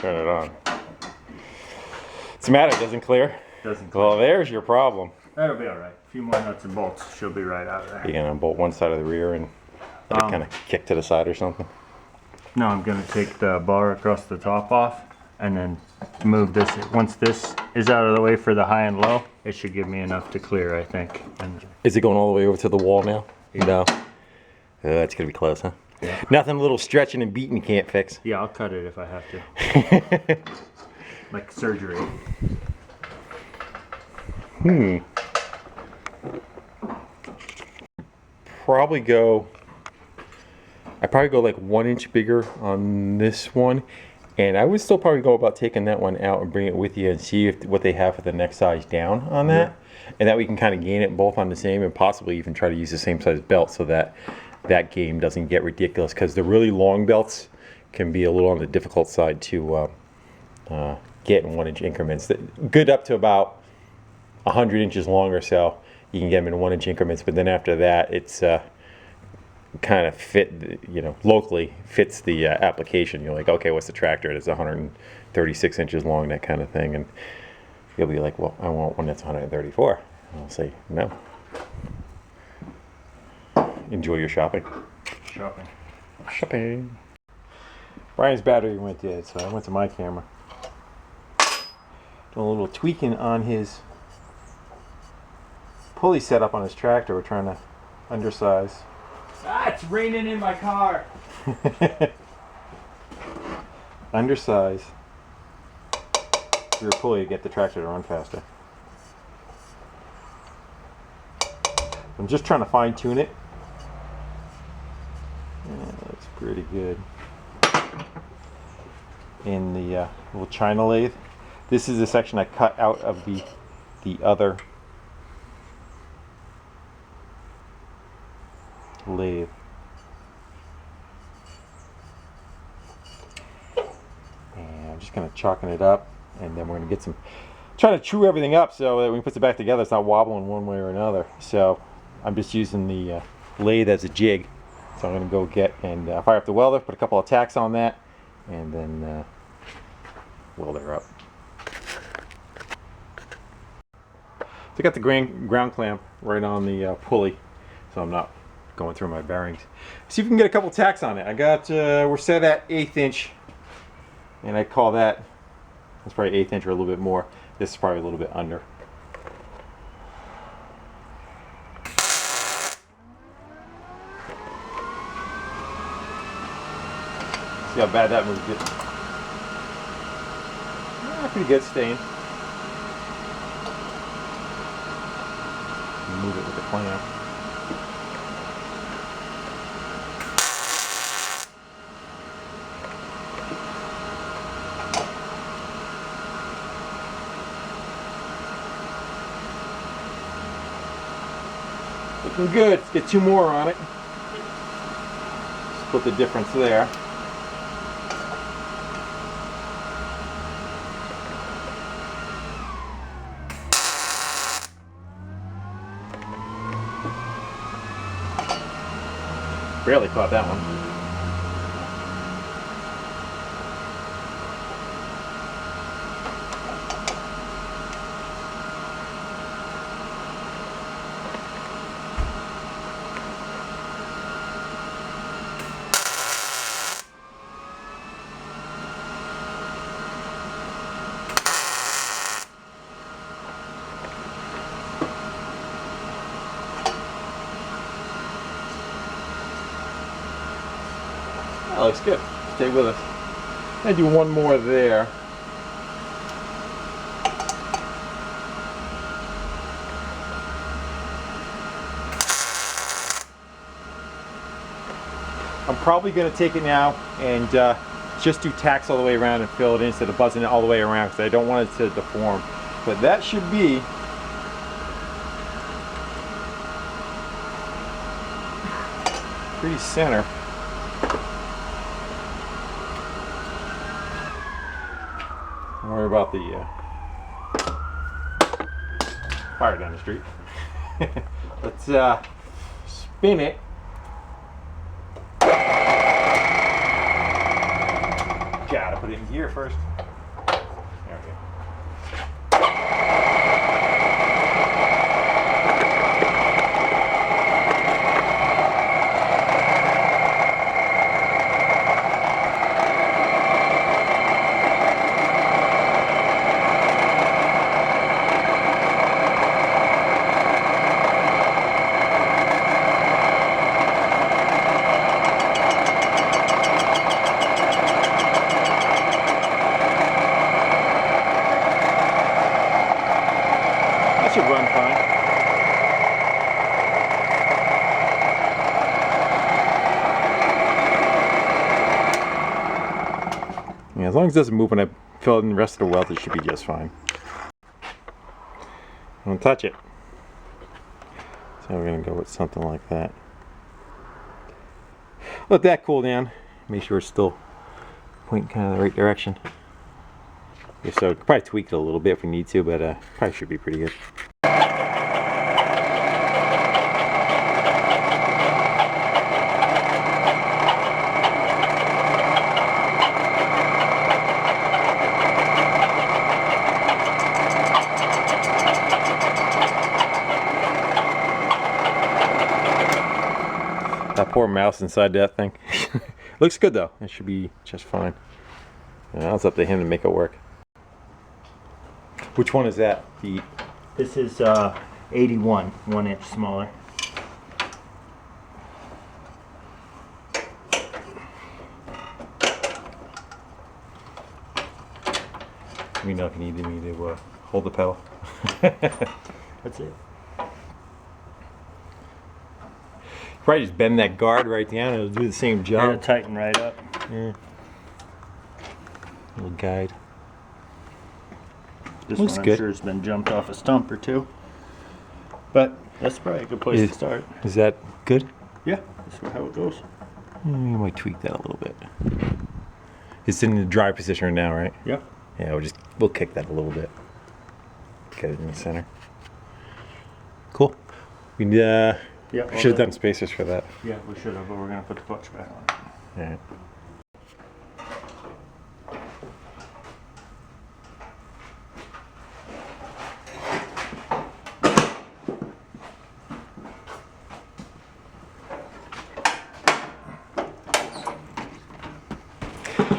Turn it on. What's the matter? It doesn't clear? Doesn't clear. Well, there's your problem. That'll be alright. A few more nuts and bolts. She'll be right out of there. You're gonna bolt one side of the rear and let it kind of kick to the side or something? No, I'm gonna take the bar across the top off and then move this. Once this is out of the way for the high and low, it should give me enough to clear, I think. And Is it going all the way over to the wall now? Yeah. No. It's gonna be close, huh? Yeah. Nothing a little stretching and beating you can't fix. yeah, I'll cut it if I have to. Like surgery. I'd probably go like 1 inch bigger on this one, and I would still probably go about taking that one out and bring it with you and see what they have for the next size down on that, and that we can kind of gain it both on the same, and possibly even try to use the same size belt so that that game doesn't get ridiculous, because the really long belts can be a little on the difficult side to get in 1 inch increments. Good up to about 100 inches long or so, you can get them in 1 inch increments, but then after that it's kind of fit, locally fits the application. You're like, okay, what's the tractor? It's 136 inches long, that kind of thing, and you'll be like, well, I want one that's 134. And I'll say, no. Enjoy your shopping. Shopping. Brian's battery went dead, so I went to my camera. Doing a little tweaking on his pulley setup on his tractor. We're trying to undersize. Ah, it's raining in my car. Undersize your pulley to get the tractor to run faster. I'm just trying to fine tune it. Yeah, that looks pretty good. In the little China lathe. This is the section I cut out of the other lathe. And I'm just kind of chalking it up, and then we're going to get trying to chew everything up so that when we put it back together it's not wobbling one way or another. So I'm just using the lathe as a jig. So I'm going to go get and fire up the welder, put a couple of tacks on that, and then weld her up. So I got the ground clamp right on the pulley, so I'm not going through my bearings. See if we can get a couple tacks on it. I got, we're set at 1/8 inch, and I call that's probably 1/8 inch or a little bit more. This is probably a little bit under. See how bad that moves it. Pretty good stain. Move it with the clamp. Looking good. Let's get 2 more on it. Split the difference there. Barely caught that one. That looks good. Stay with us. I do one more there. I'm probably going to take it now and just do tacks all the way around and fill it in instead of buzzing it all the way around, because I don't want it to deform. But that should be pretty center. Don't worry about the fire down the street. Let's spin it. Gotta put it in gear. gear first. There we go. That should run fine. Yeah, as long as it doesn't move when I fill in the rest of the weld, it should be just fine. Don't touch it. So we're gonna go with something like that. Let that cool down. Make sure it's still pointing kind of the right direction. Yeah, so probably tweak it a little bit if we need to, but probably should be pretty good. That poor mouse inside that thing. Looks good though. It should be just fine. Now it's up to him to make it work. Which one is that? This is 81, 1 inch smaller. You know if you need me to hold the pedal. That's it. Probably just bend that guard right down and it'll do the same Yeah, job. tighten right up. Yeah. Little guide. This Looks one I'm good. sure has been jumped off a stump or two. But that's probably a good place to start. Is that good? Yeah, that's how it goes. We might tweak that a little bit. It's in the dry position now, right? Yeah. Yeah, we'll kick that a little bit. Get it in the center. Cool. We Yeah. should have done spacers for that. Yeah, we should have, but we're gonna put the clutch back on. Yeah.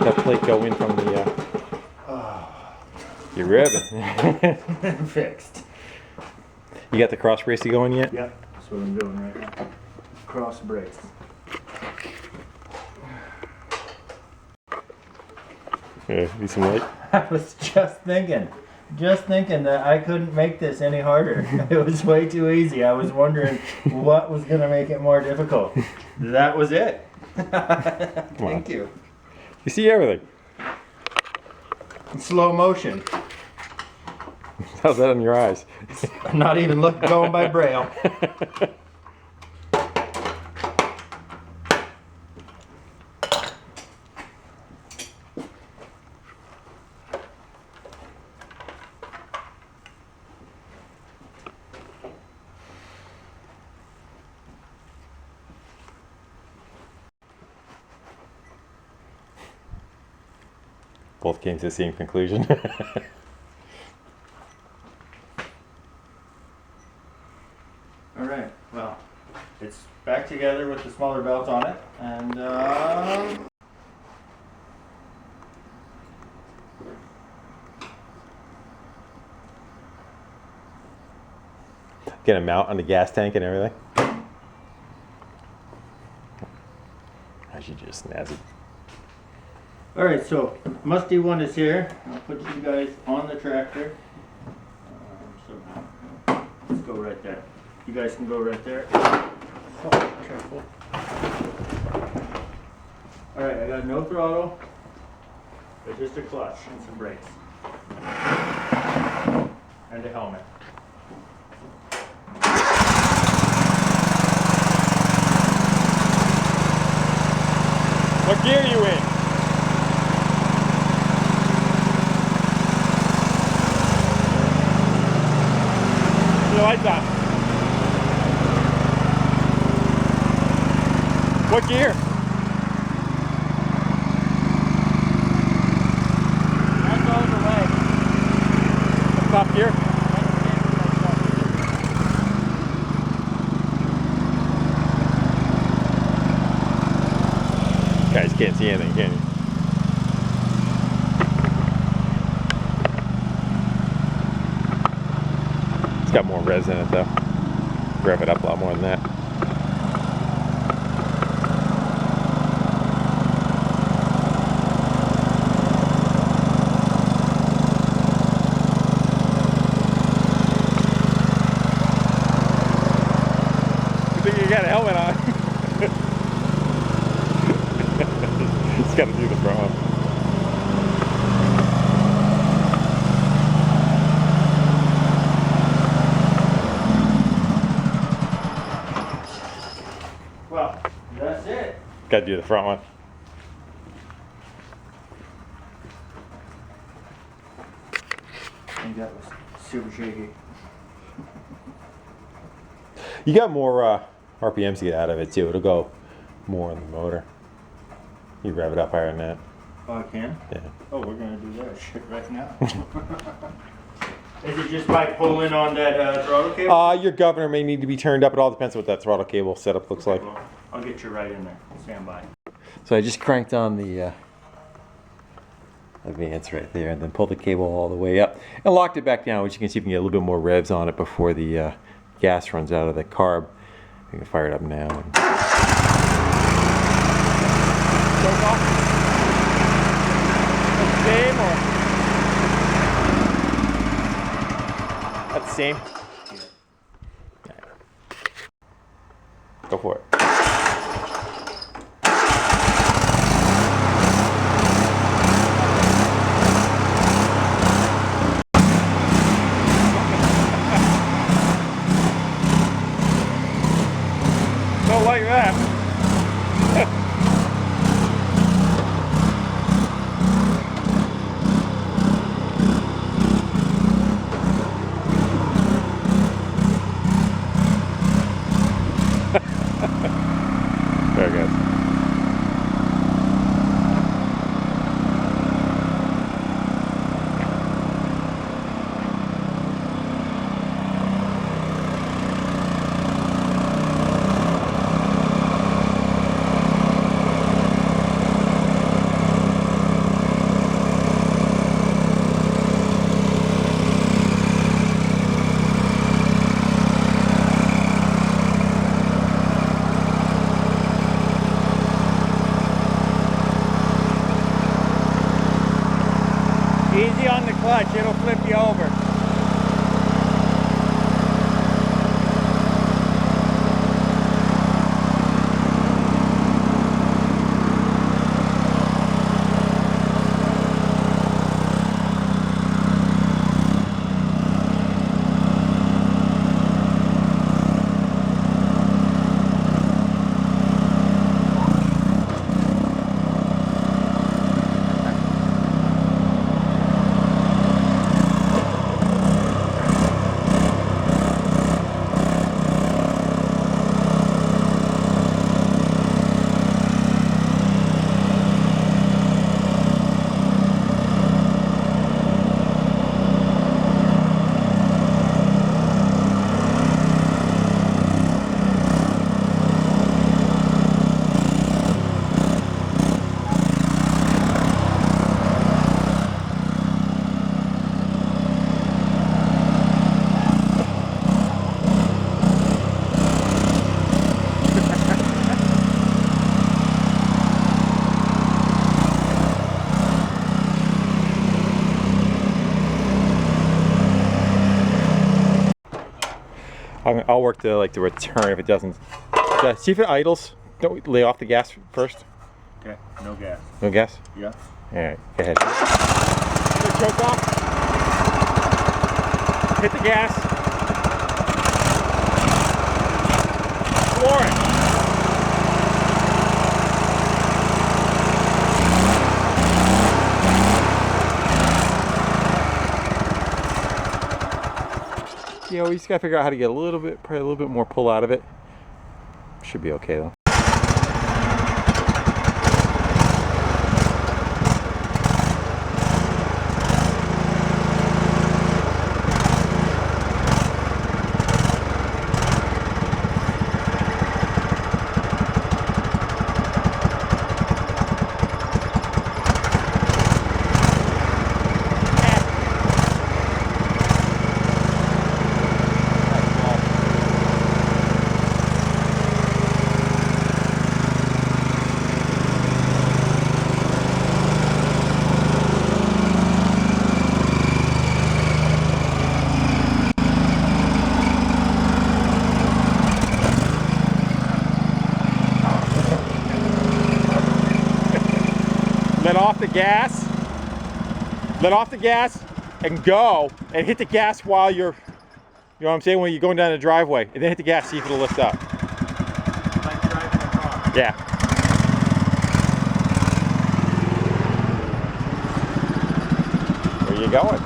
That plate go in from the your ribbon. Fixed. You got the cross brace going yet? Yeah, that's what I'm doing right now. Cross brace. Yeah, need some light. I was just thinking that I couldn't make this any harder. It was way too easy. I was wondering what was gonna make it more difficult. That was it. Thank you. You see everything. In slow motion. How's that on your eyes? I'm not even going by braille. Both came to the same conclusion. All right. Well, it's back together with the smaller belt on it, and Get a mount on the gas tank and everything. I should just snazzy. all right. So musty one is here. I'll put you guys on the tractor. So let's go right there. You guys can go right there. Oh, careful. All right. I got no throttle, but just a clutch and some brakes and a helmet. What gear are you in? The lights on. What gear? top gear? Guys can't see anything, can you? It's got more revs in it though. Rev it up a lot more than that. Good thing you got a helmet on. Just gotta do the front one. Well, that's it. Gotta do the front one. I think that was super shaky. You got more RPMs to get out of it too. It'll go more on the motor. You rev it up higher than that. Oh, I can? Yeah. Oh, we're gonna do that shit right now. Is it just by pulling on that throttle cable? Your governor may need to be turned up. It all depends on what that throttle cable setup looks like. Well, I'll get you right in there. Stand by. So I just cranked on the advance right there and then pulled the cable all the way up and locked it back down, which you can see if we can get a little bit more revs on it before the gas runs out of the carb. We can fire it up now. Same or that's the same? Yeah. Go for it. Don't like that. Very good. Easy on the clutch, it'll flip you over. I'll work the return if it doesn't. See if it idles. Don't lay off the gas first. Okay, no gas. No gas? Yeah. Alright, go ahead. Choke off. Hit the gas. Floor it. Yeah, we just gotta figure out how to get a little bit, probably a little bit more pull out of it. Should be okay though. the gas, let off the gas, and go, and hit the gas while you're, you know what I'm saying, when you're going down the driveway, and then hit the gas, see if it'll lift up. Like driving a car. Yeah. Where you going?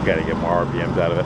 Gotta get more RPMs out of it.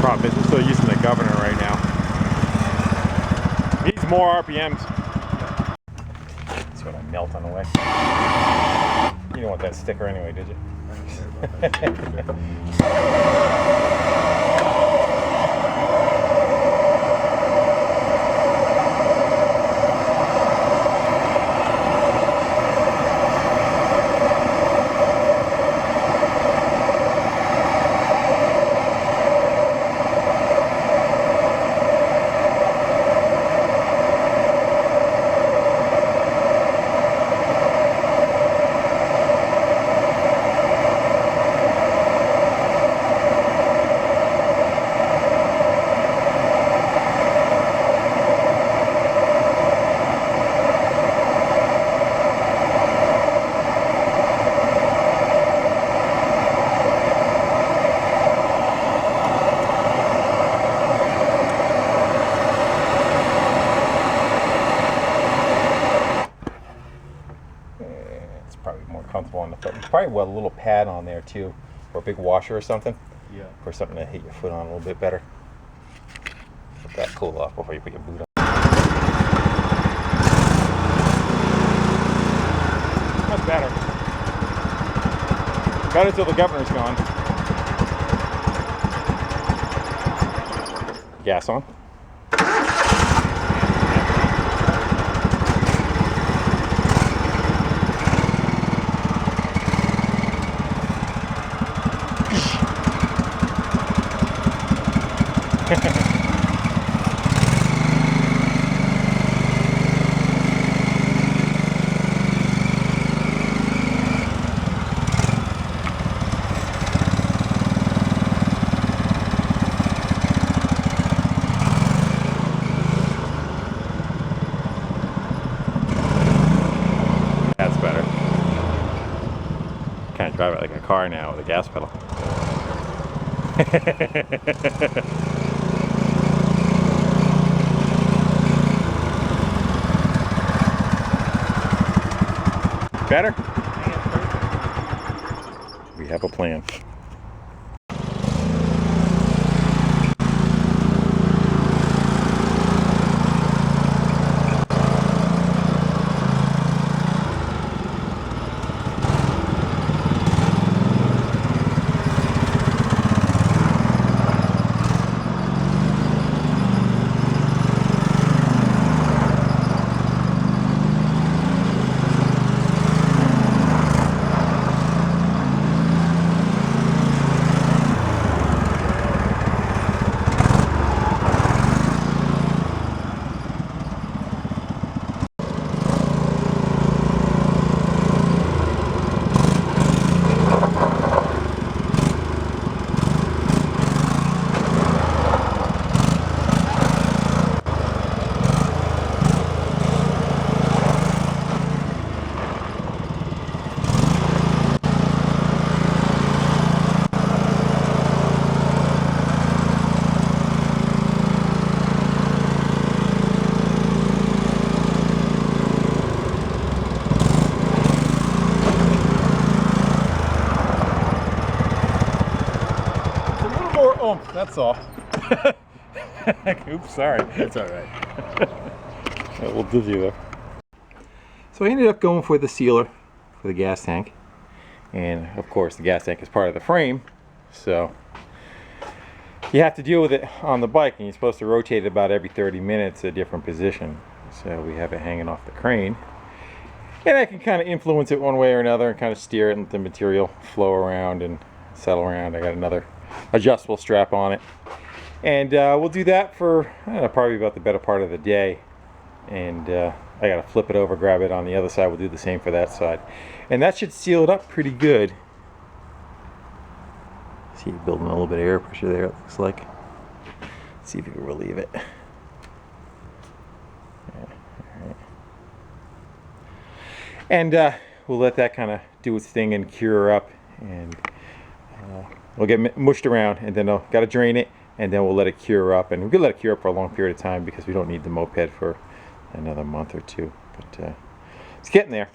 Problem is, we're still using the governor right now. Needs more RPMs. That's what I melt on the way. You don't want that sticker anyway, did you? Probably more comfortable on the foot. There's probably a little pad on there too, or a big washer or something. Yeah. For something to hit your foot on a little bit better. Let that cool off before you put your boot on. That's better. Better till the governor's gone. Gas on. That's better. Kind of drive it like a car now with a gas pedal. Better? We have a plan. That's all. Oops, sorry. That's all right. A little dizzy though. So I ended up going for the sealer for the gas tank, and of course the gas tank is part of the frame, so you have to deal with it on the bike, and you're supposed to rotate it about every 30 minutes a different position. So we have it hanging off the crane, And I can kind of influence it one way or another and kind of steer it and let the material flow around and settle around. I got another adjustable strap on it. And we'll do that for, I don't know, probably about the better part of the day. And I got to flip it over, grab it on the other side. We'll do the same for that side. And that should seal it up pretty good. See, building a little bit of air pressure there, it looks like. Let's see if you can relieve it. And we'll let that kind of do its thing and cure up, and we'll get mushed around, and then I'll got to drain it, and then we'll let it cure up, and we're gonna let it cure up for a long period of time because we don't need the moped for another month or two. But it's getting there.